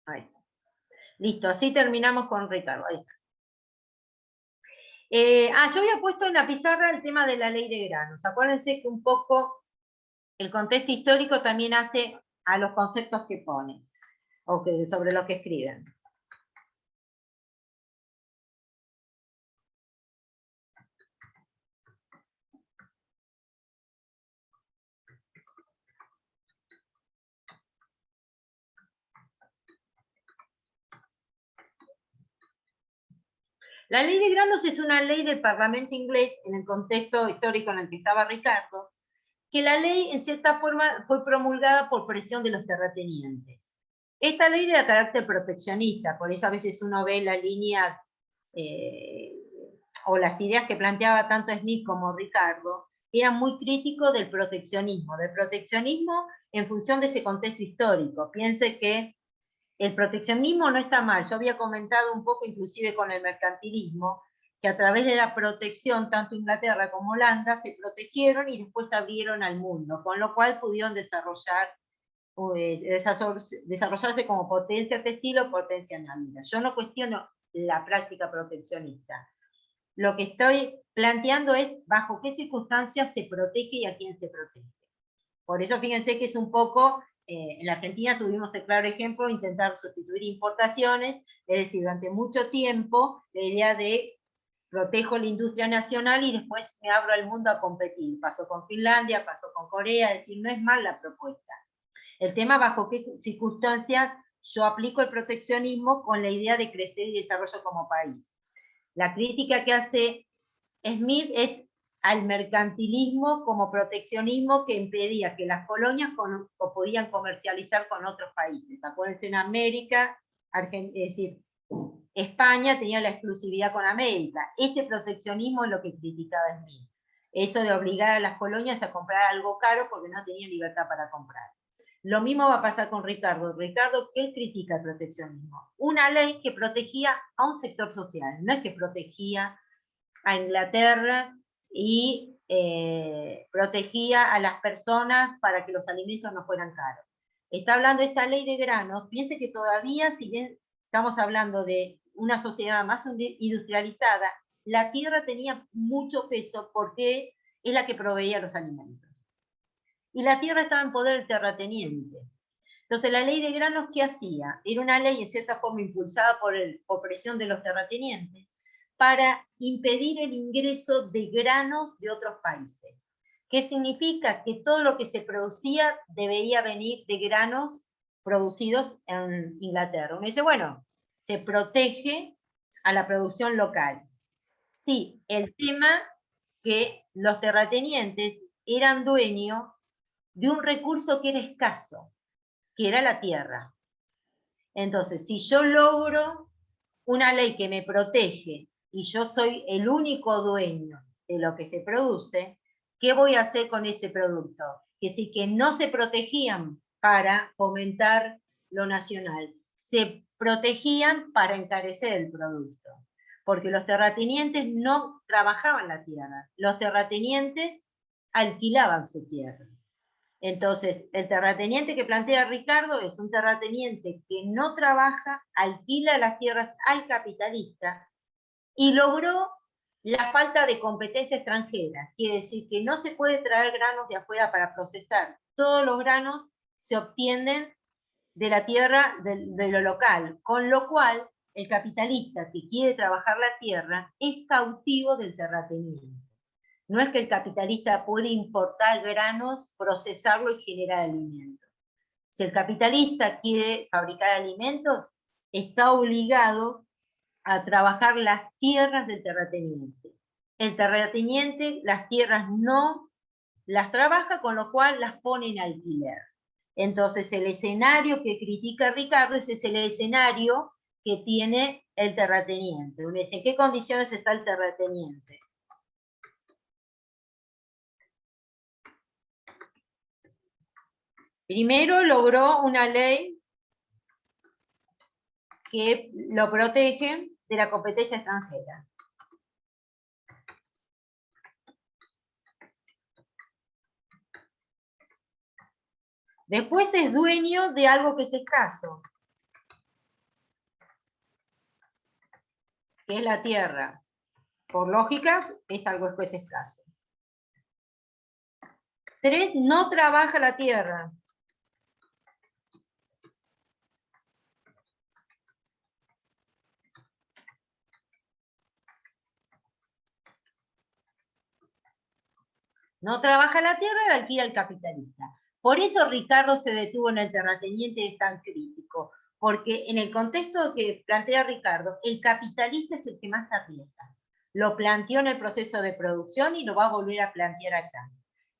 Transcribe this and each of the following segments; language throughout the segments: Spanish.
Ahí está. Listo, así terminamos con Ricardo. Ahí está. Yo había puesto en la pizarra el tema de la ley de granos. Acuérdense que un poco el contexto histórico también hace a los conceptos que ponen, o que, sobre lo que escriben. La ley de granos es una ley del Parlamento inglés, en el contexto histórico en el que estaba Ricardo, que la ley en cierta forma fue promulgada por presión de los terratenientes. Esta ley era de carácter proteccionista, por eso a veces uno ve la línea o las ideas que planteaba tanto Smith como Ricardo, eran muy críticos del proteccionismo en función de ese contexto histórico. Piense que el proteccionismo no está mal. Yo había comentado un poco, inclusive con el mercantilismo, que a través de la protección, tanto Inglaterra como Holanda se protegieron y después se abrieron al mundo, con lo cual pudieron desarrollarse como potencia textil o potencia naviera. Yo no cuestiono la práctica proteccionista. Lo que estoy planteando es bajo qué circunstancias se protege y a quién se protege. Por eso fíjense que es un poco, en la Argentina tuvimos el claro ejemplo de intentar sustituir importaciones, es decir, durante mucho tiempo la idea de protejo la industria nacional y después me abro al mundo a competir. Pasó con Finlandia, pasó con Corea, es decir, no es mal la propuesta. El tema bajo qué circunstancias yo aplico el proteccionismo con la idea de crecer y desarrollo como país. La crítica que hace Smith es al mercantilismo como proteccionismo que impedía que las colonias podían comercializar con otros países. Acuérdense, en América, es decir, España tenía la exclusividad con América. Ese proteccionismo es lo que criticaba Smith. Eso de obligar a las colonias a comprar algo caro porque no tenían libertad para comprar. Lo mismo va a pasar con Ricardo. Ricardo, ¿qué critica el proteccionismo? Una ley que protegía a un sector social, no es que protegía a Inglaterra y protegía a las personas para que los alimentos no fueran caros. Está hablando de esta ley de granos. Piense que todavía, si bien estamos hablando de una sociedad más industrializada, la tierra tenía mucho peso porque es la que proveía los alimentos. Y la tierra estaba en poder del terrateniente. Entonces, la ley de granos, ¿qué hacía? Era una ley, en cierta forma, impulsada por presión de los terratenientes, para impedir el ingreso de granos de otros países. ¿Qué significa? Que todo lo que se producía debería venir de granos producidos en Inglaterra. Uno dice, bueno, se protege a la producción local. Sí, el tema que los terratenientes eran dueños de un recurso que era escaso, que era la tierra. Entonces, si yo logro una ley que me protege y yo soy el único dueño de lo que se produce, ¿qué voy a hacer con ese producto? Que sí, que no se protegían para fomentar lo nacional, se protegían para encarecer el producto, porque los terratenientes no trabajaban la tierra, los terratenientes alquilaban su tierra. Entonces, el terrateniente que plantea Ricardo es un terrateniente que no trabaja, alquila las tierras al capitalista y logró la falta de competencia extranjera. Quiere decir que no se puede traer granos de afuera para procesar. Todos los granos se obtienen de la tierra, de lo local, con lo cual el capitalista que quiere trabajar la tierra es cautivo del terrateniente. No es que el capitalista puede importar granos, procesarlo y generar alimentos. Si el capitalista quiere fabricar alimentos, está obligado a trabajar las tierras del terrateniente. El terrateniente las tierras no las trabaja, con lo cual las pone en alquiler. Entonces el escenario que critica Ricardo es el escenario que tiene el terrateniente. Uno dice, ¿en qué condiciones está el terrateniente? Primero logró una ley que lo protege de la competencia extranjera. Después es dueño de algo que es escaso. que es la tierra, por lógicas, es algo que es escaso. 3, no trabaja la tierra. No trabaja la tierra y alquila el capitalista. Por eso Ricardo se detuvo en el terrateniente, es tan crítico, porque en el contexto que plantea Ricardo, el capitalista es el que más arriesga. Lo planteó en el proceso de producción y lo va a volver a plantear acá.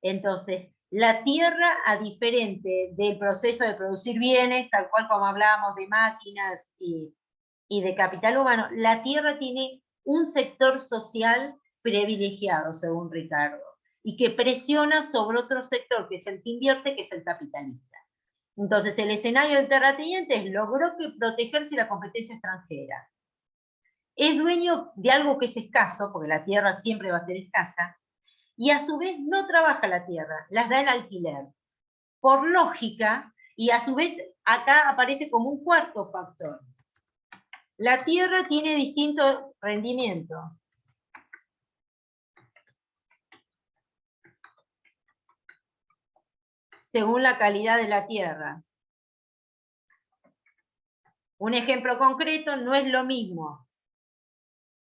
Entonces, la tierra, a diferente del proceso de producir bienes, tal cual como hablábamos de máquinas y de capital humano, la tierra tiene un sector social privilegiado, según Ricardo, y que presiona sobre otro sector, que es el que invierte, que es el capitalista. Entonces, el escenario del terrateniente logró protegerse de la competencia extranjera. Es dueño de algo que es escaso, porque la tierra siempre va a ser escasa, y a su vez no trabaja la tierra, las da en alquiler. Por lógica, y a su vez acá aparece como un cuarto factor. La tierra tiene distinto rendimiento. Según la calidad de la tierra. Un ejemplo concreto, no es lo mismo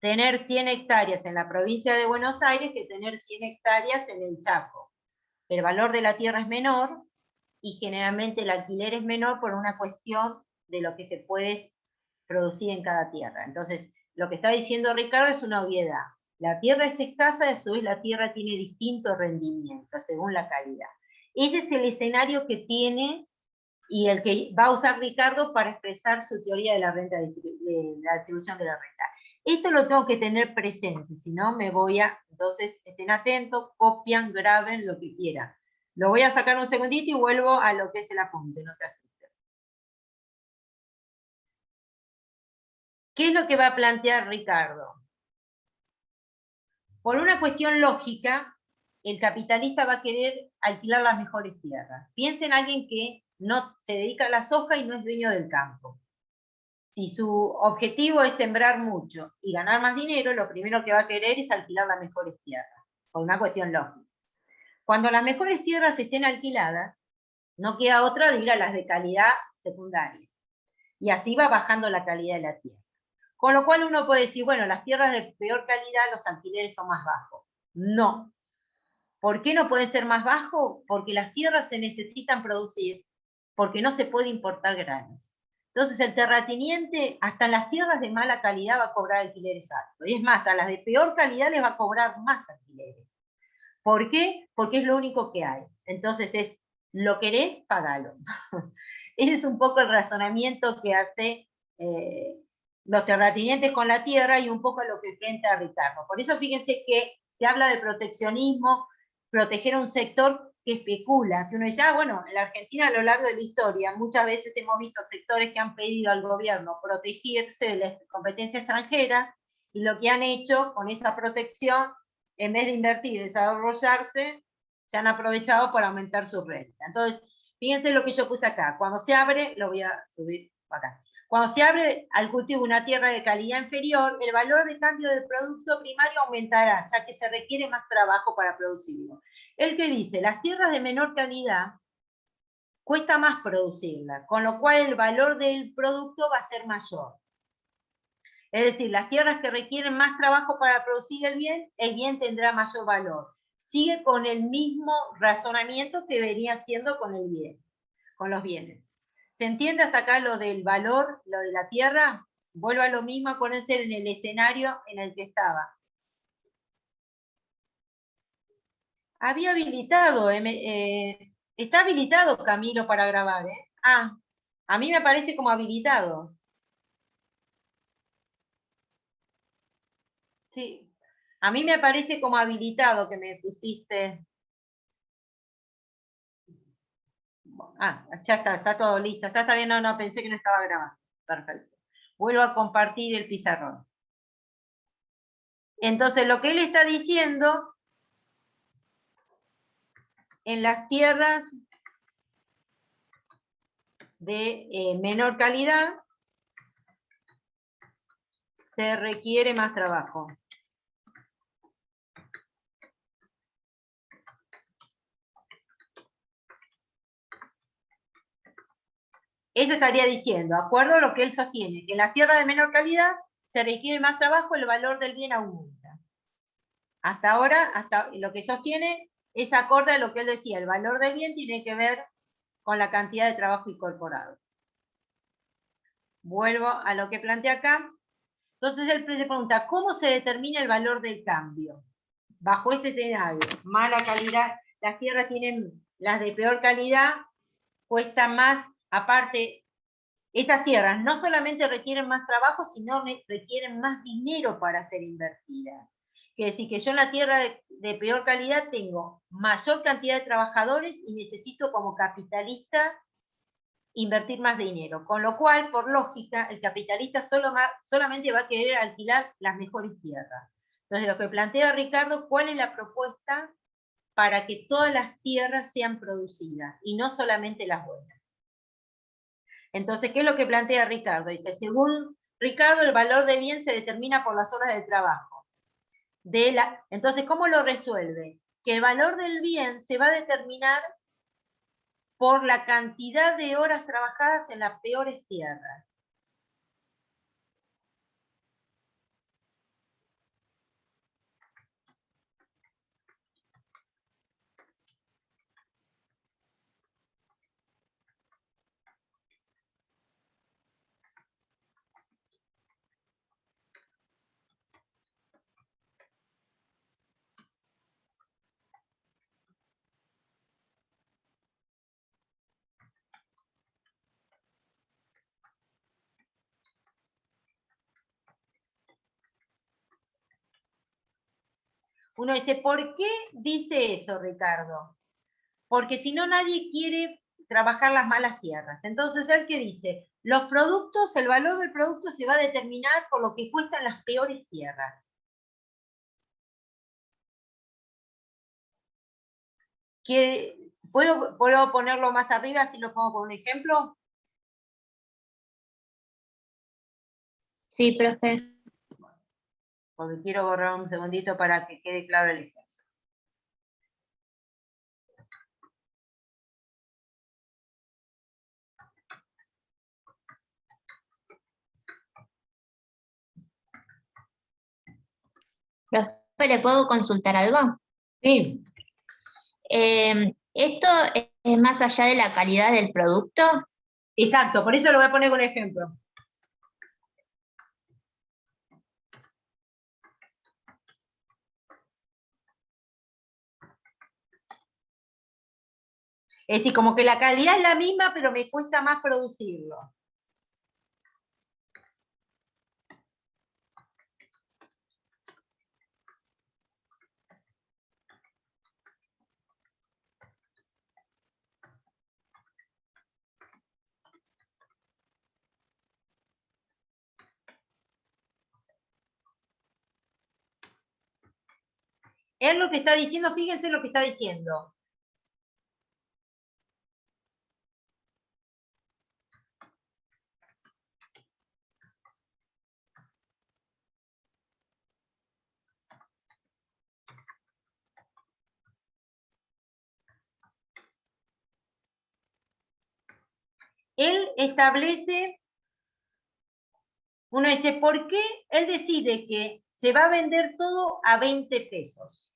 tener 100 hectáreas en la provincia de Buenos Aires que tener 100 hectáreas en el Chaco. El valor de la tierra es menor y generalmente el alquiler es menor por una cuestión de lo que se puede producir en cada tierra. Entonces, lo que está diciendo Ricardo es una obviedad. La tierra es escasa, a su vez la tierra tiene distinto rendimiento según la calidad. Ese es el escenario que tiene y el que va a usar Ricardo para expresar su teoría de la renta, de la distribución de la renta. Esto lo tengo que tener presente, si no me voy a... Entonces, estén atentos, copian, graben lo que quieran. Lo voy a sacar un segundito y vuelvo a lo que es el apunte, no se asusten. ¿Qué es lo que va a plantear Ricardo? Por una cuestión lógica, el capitalista va a querer alquilar las mejores tierras. Piensen en alguien que no se dedica a la soja y no es dueño del campo. Si su objetivo es sembrar mucho y ganar más dinero, lo primero que va a querer es alquilar las mejores tierras, por una cuestión lógica. Cuando las mejores tierras estén alquiladas, no queda otra de ir a las de calidad secundaria. Y así va bajando la calidad de la tierra. Con lo cual uno puede decir, bueno, las tierras de peor calidad, los alquileres son más bajos. No. ¿Por qué no pueden ser más bajos? Porque las tierras se necesitan producir, porque no se puede importar granos. Entonces el terrateniente, hasta en las tierras de mala calidad va a cobrar alquileres altos. Y es más, a las de peor calidad les va a cobrar más alquileres. ¿Por qué? Porque es lo único que hay. Entonces es, lo querés, pagalo. Ese es un poco el razonamiento que hace los terratenientes con la tierra y un poco lo que enfrenta Ricardo. Por eso fíjense que se habla de proteccionismo, proteger a un sector que especula, que uno dice, bueno, en la Argentina a lo largo de la historia muchas veces hemos visto sectores que han pedido al gobierno protegerse de la competencia extranjera y lo que han hecho con esa protección, en vez de invertir y desarrollarse, se han aprovechado para aumentar su renta. Entonces, fíjense lo que yo puse acá. Cuando se abre, lo voy a subir acá. Cuando se abre al cultivo una tierra de calidad inferior, el valor de cambio del producto primario aumentará, ya que se requiere más trabajo para producirlo. El que dice, las tierras de menor calidad cuesta más producirlas, con lo cual el valor del producto va a ser mayor. Es decir, las tierras que requieren más trabajo para producir el bien tendrá mayor valor. Sigue con el mismo razonamiento que venía haciendo con el bien, con los bienes. ¿Se entiende hasta acá lo del valor, lo de la tierra? Vuelvo a lo mismo, acuérdense en el escenario en el que estaba. Había habilitado, está habilitado Camilo para grabar, ¿eh? A mí me parece como habilitado. Sí, a mí me parece como habilitado que me pusiste. Ya está todo listo. Está bien, no, pensé que no estaba grabando. Perfecto. Vuelvo a compartir el pizarrón. Entonces, lo que él está diciendo, en las tierras de menor calidad, se requiere más trabajo. Eso estaría diciendo, de acuerdo a lo que él sostiene, que en las tierras de menor calidad se requiere más trabajo, el valor del bien aumenta. Hasta ahora, hasta lo que sostiene es acorde a lo que él decía, el valor del bien tiene que ver con la cantidad de trabajo incorporado. Vuelvo a lo que plantea acá. Entonces él se pregunta, ¿cómo se determina el valor del cambio? Bajo ese escenario, mala calidad, las tierras tienen, las de peor calidad, cuestan más, aparte, esas tierras no solamente requieren más trabajo, sino requieren más dinero para ser invertidas. Quiere decir que yo en la tierra de peor calidad tengo mayor cantidad de trabajadores y necesito como capitalista invertir más dinero. Con lo cual, por lógica, el capitalista solamente va a querer alquilar las mejores tierras. Entonces, lo que plantea Ricardo, ¿cuál es la propuesta para que todas las tierras sean producidas y no solamente las buenas? Entonces, ¿qué es lo que plantea Ricardo? Dice, según Ricardo, el valor del bien se determina por las horas de trabajo. Entonces, ¿cómo lo resuelve? Que el valor del bien se va a determinar por la cantidad de horas trabajadas en las peores tierras. Uno dice, ¿por qué dice eso, Ricardo? Porque si no, nadie quiere trabajar las malas tierras. Entonces, ¿él qué dice? Los productos, el valor del producto se va a determinar por lo que cuestan las peores tierras. ¿Puedo ponerlo más arriba, si lo pongo con un ejemplo? Sí, profe. Porque quiero borrar un segundito para que quede claro el ejemplo. Profe, ¿le puedo consultar algo? Sí, ¿Esto es más allá de la calidad del producto? exacto, por eso lo voy a poner con un ejemplo. Es decir, como que la calidad es la misma, pero me cuesta más producirlo. Él lo que está diciendo, fíjense lo que está diciendo. Él establece, uno dice, ¿por qué él decide que se va a vender todo a 20 pesos?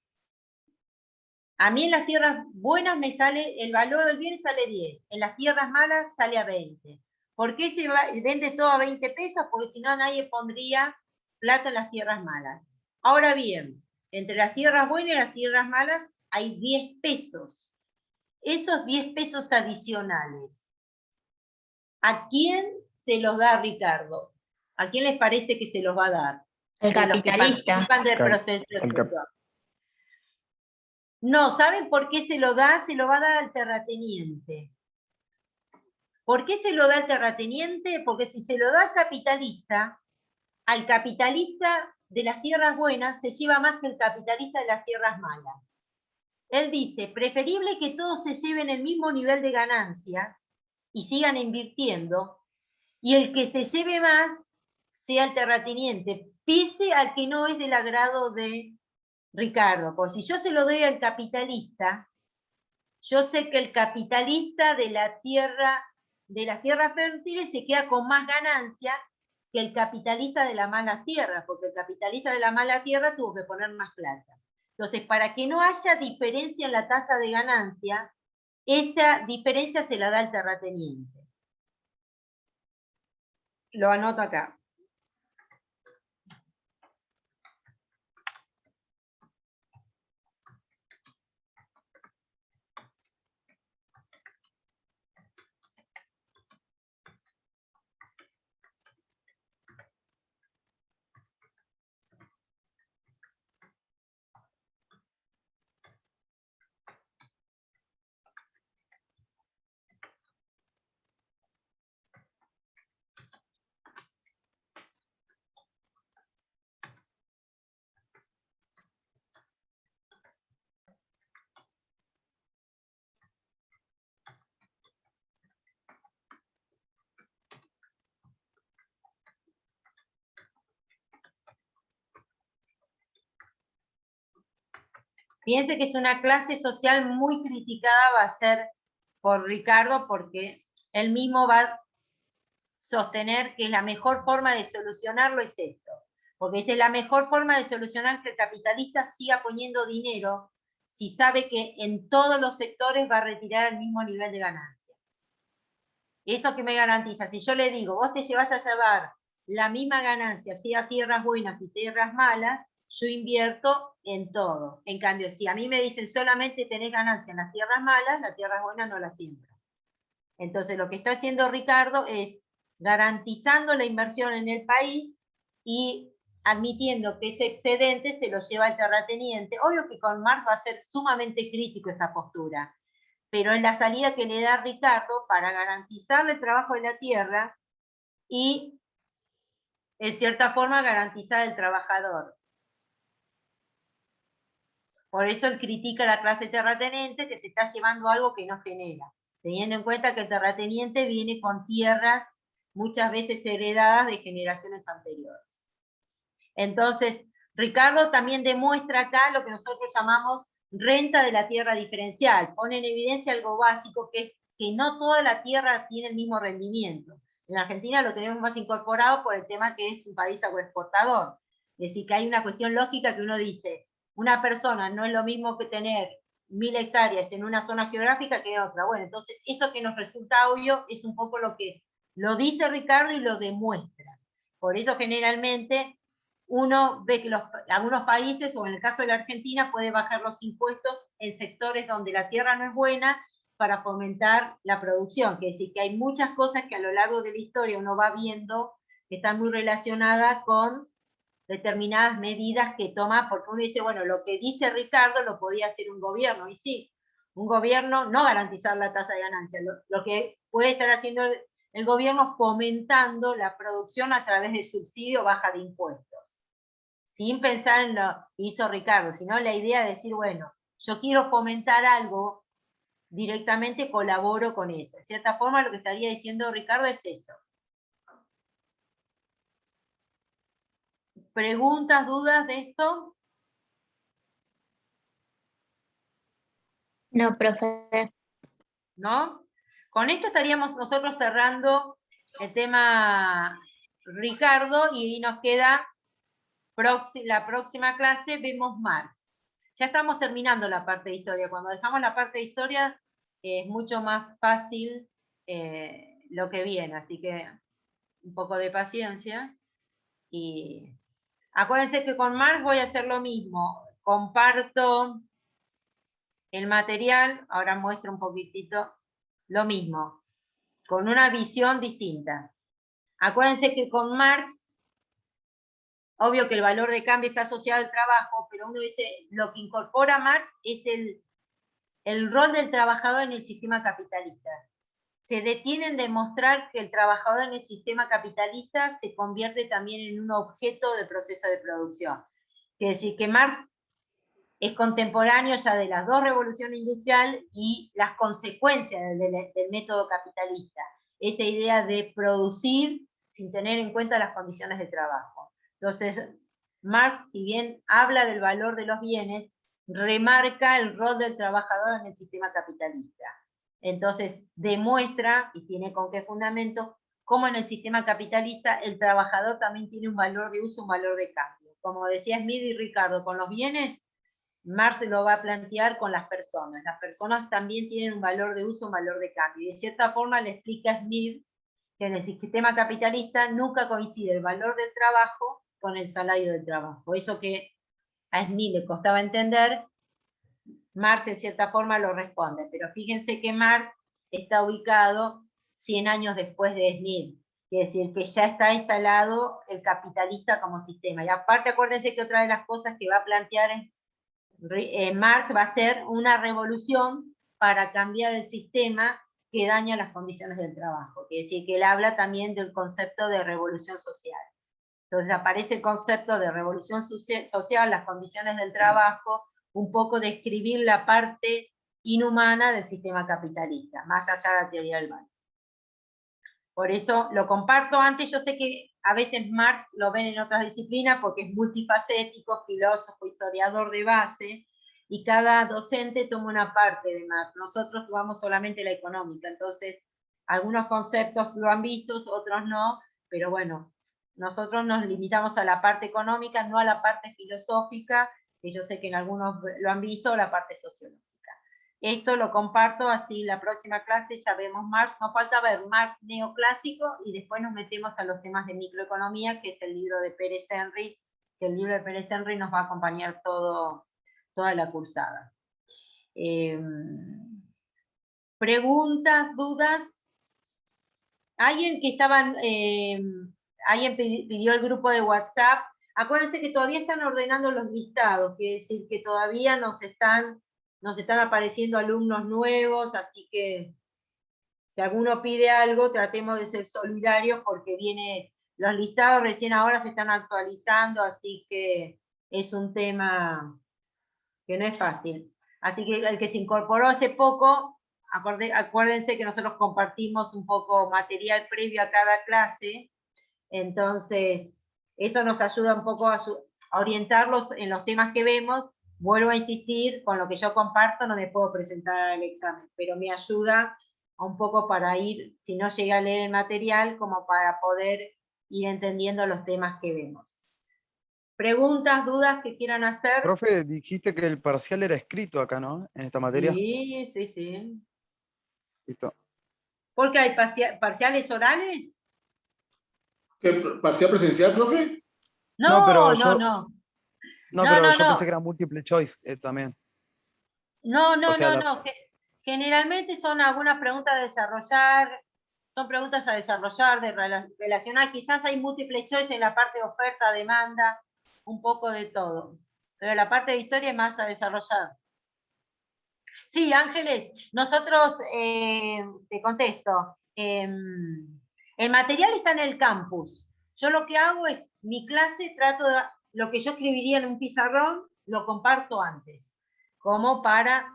A mí en las tierras buenas me sale, el valor del bien sale 10, en las tierras malas sale a 20. ¿Por qué se vende todo a 20 pesos? Porque si no nadie pondría plata en las tierras malas. Ahora bien, entre las tierras buenas y las tierras malas hay 10 pesos. Esos 10 pesos adicionales, ¿a quién se los da Ricardo? ¿A quién les parece que se los va a dar? El De los que capitalista. participan del proceso de producción. No, ¿saben por qué se lo da? Se lo va a dar al terrateniente. ¿Por qué se lo da al terrateniente? Porque si se lo da al capitalista de las tierras buenas se lleva más que el capitalista de las tierras malas. Él dice, preferible que todos se lleven el mismo nivel de ganancias y sigan invirtiendo, y el que se lleve más sea el terrateniente, pese al que no es del agrado de Ricardo. Porque si yo se lo doy al capitalista, yo sé que el capitalista de las tierras fértiles se queda con más ganancia que el capitalista de las malas tierras, porque el capitalista de la mala tierra tuvo que poner más plata. Entonces, para que no haya diferencia en la tasa de ganancia, esa diferencia se la da el terrateniente. Lo anoto acá. Piense que es una clase social muy criticada, va a ser por Ricardo, porque él mismo va a sostener que la mejor forma de solucionarlo es esto. Porque esa es la mejor forma de solucionar que el capitalista siga poniendo dinero si sabe que en todos los sectores va a retirar el mismo nivel de ganancia. ¿Eso que me garantiza? Si yo le digo, vos te vas a llevar la misma ganancia, sea tierras buenas y tierras malas, yo invierto en todo. En cambio, si a mí me dicen solamente tenés ganancia en las tierras malas, las tierras buenas no las siembro. Entonces, lo que está haciendo Ricardo es garantizando la inversión en el país y admitiendo que ese excedente se lo lleva el terrateniente. Obvio que con Marx va a ser sumamente crítico esta postura, pero es la salida que le da Ricardo para garantizarle el trabajo de la tierra y, en cierta forma, garantizar el trabajador. Por eso él critica a la clase terrateniente que se está llevando algo que no genera, teniendo en cuenta que el terrateniente viene con tierras muchas veces heredadas de generaciones anteriores. Entonces, Ricardo también demuestra acá lo que nosotros llamamos renta de la tierra diferencial. Pone en evidencia algo básico, que es que no toda la tierra tiene el mismo rendimiento. En Argentina lo tenemos más incorporado por el tema que es un país agroexportador. Es decir, que hay una cuestión lógica que uno dice, una persona no es lo mismo que tener 1000 hectáreas en una zona geográfica que en otra. Bueno, entonces eso que nos resulta obvio es un poco lo que lo dice Ricardo y lo demuestra. Por eso generalmente uno ve que algunos países, o en el caso de la Argentina, puede bajar los impuestos en sectores donde la tierra no es buena para fomentar la producción. Que es decir, que hay muchas cosas que a lo largo de la historia uno va viendo que están muy relacionadas con determinadas medidas que toma, porque uno dice, bueno, lo que dice Ricardo lo podía hacer un gobierno, y sí, un gobierno no garantizar la tasa de ganancia, lo que puede estar haciendo el gobierno fomentando la producción a través de subsidio o baja de impuestos, sin pensar en lo que hizo Ricardo, sino la idea de decir, bueno, yo quiero fomentar algo, directamente colaboro con eso. De cierta forma lo que estaría diciendo Ricardo es eso. ¿Preguntas, dudas de esto? No, profe. ¿No? Con esto estaríamos nosotros cerrando el tema Ricardo y nos queda la próxima clase, vemos Marx. Ya estamos terminando la parte de historia. Cuando dejamos la parte de historia es mucho más fácil lo que viene, así que un poco de paciencia. Y acuérdense que con Marx voy a hacer lo mismo. Comparto el material, ahora muestro un poquitito lo mismo, con una visión distinta. Acuérdense que con Marx, obvio que el valor de cambio está asociado al trabajo, pero uno dice, lo que incorpora Marx es el rol del trabajador en el sistema capitalista. Se detiene en demostrar que el trabajador en el sistema capitalista se convierte también en un objeto del proceso de producción. Quiere decir que Marx es contemporáneo ya de las dos revoluciones industriales y las consecuencias del método capitalista. Esa idea de producir sin tener en cuenta las condiciones de trabajo. Entonces, Marx, si bien habla del valor de los bienes, remarca el rol del trabajador en el sistema capitalista. Entonces, demuestra, y tiene con qué fundamento, cómo en el sistema capitalista el trabajador también tiene un valor de uso, un valor de cambio. Como decía Smith y Ricardo, con los bienes, Marx lo va a plantear con las personas. Las personas también tienen un valor de uso, un valor de cambio. Y de cierta forma le explica Smith que en el sistema capitalista nunca coincide el valor del trabajo con el salario del trabajo. Eso que a Smith le costaba entender, Marx en cierta forma lo responde, pero fíjense que Marx está ubicado 100 años después de Smith, quiere decir que ya está instalado el capitalista como sistema. Y aparte acuérdense que otra de las cosas que va a plantear Marx va a ser una revolución para cambiar el sistema que daña las condiciones del trabajo, quiere decir que él habla también del concepto de revolución social. Entonces aparece el concepto de revolución social, las condiciones del trabajo, un poco describir la parte inhumana del sistema capitalista, más allá de la teoría del valor. Por eso lo comparto antes, yo sé que a veces Marx lo ven en otras disciplinas porque es multifacético, filósofo, historiador de base, y cada docente toma una parte de Marx. Nosotros tomamos solamente la económica, entonces algunos conceptos lo han visto, otros no, pero bueno, nosotros nos limitamos a la parte económica, no a la parte filosófica, que yo sé que en algunos lo han visto, o la parte sociológica. Esto lo comparto, así la próxima clase ya vemos Marx, nos falta ver Marx neoclásico y después nos metemos a los temas de microeconomía, que es el libro de Pérez Henry, que el libro de Pérez Henry nos va a acompañar toda la cursada. ¿Preguntas, dudas? Alguien que estaban, alguien pidió el grupo de WhatsApp. Acuérdense que todavía están ordenando los listados, quiere decir que todavía nos están apareciendo alumnos nuevos, así que si alguno pide algo, tratemos de ser solidarios porque los listados recién ahora se están actualizando, así que es un tema que no es fácil. Así que el que se incorporó hace poco, acuérdense que nosotros compartimos un poco material previo a cada clase, entonces eso nos ayuda un poco a orientarlos en los temas que vemos. Vuelvo a insistir, con lo que yo comparto no me puedo presentar al examen, pero me ayuda un poco para ir, si no llegué a leer el material, como para poder ir entendiendo los temas que vemos. ¿Preguntas, dudas que quieran hacer? Profe, dijiste que el parcial era escrito acá, ¿no? En esta materia. Sí, sí, sí. Listo. ¿Por qué hay parciales orales? ¿Qué, parcial presencial, profe? No, pero No. yo pensé que era múltiple choice también. No. O sea, Generalmente son algunas preguntas a desarrollar, son preguntas a desarrollar, de relacionar. Quizás hay múltiple choice en la parte de oferta, demanda, un poco de todo. Pero la parte de historia es más a desarrollar. Sí, Ángeles, nosotros, te contesto, el material está en el campus. Yo lo que hago es, mi clase lo que yo escribiría en un pizarrón, lo comparto antes, como para,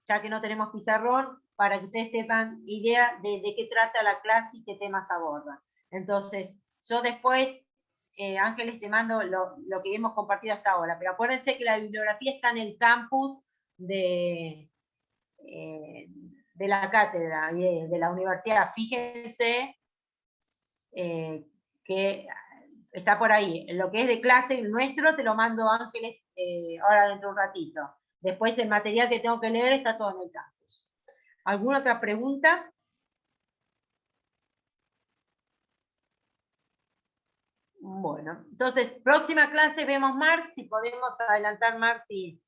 ya que no tenemos pizarrón, para que ustedes tengan idea de qué trata la clase y qué temas aborda. Entonces, yo después, Ángeles, te mando lo que hemos compartido hasta ahora, pero acuérdense que la bibliografía está en el campus de la cátedra y de la universidad. Fíjense que está por ahí. Lo que es de clase nuestro te lo mando, Ángeles, ahora dentro de un ratito. Después el material que tengo que leer está todo en el campus. ¿Alguna otra pregunta? Bueno, entonces, próxima clase vemos Marx, si podemos adelantar Marx y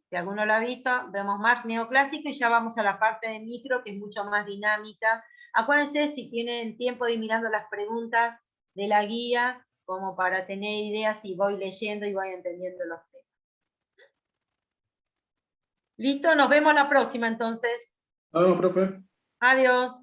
si alguno lo ha visto, vemos Marx neoclásico y ya vamos a la parte de micro, que es mucho más dinámica. Acuérdense, si tienen tiempo, de ir mirando las preguntas de la guía, como para tener ideas y voy leyendo y voy entendiendo los temas. ¿Listo? Nos vemos la próxima, entonces. No, profe. Adiós.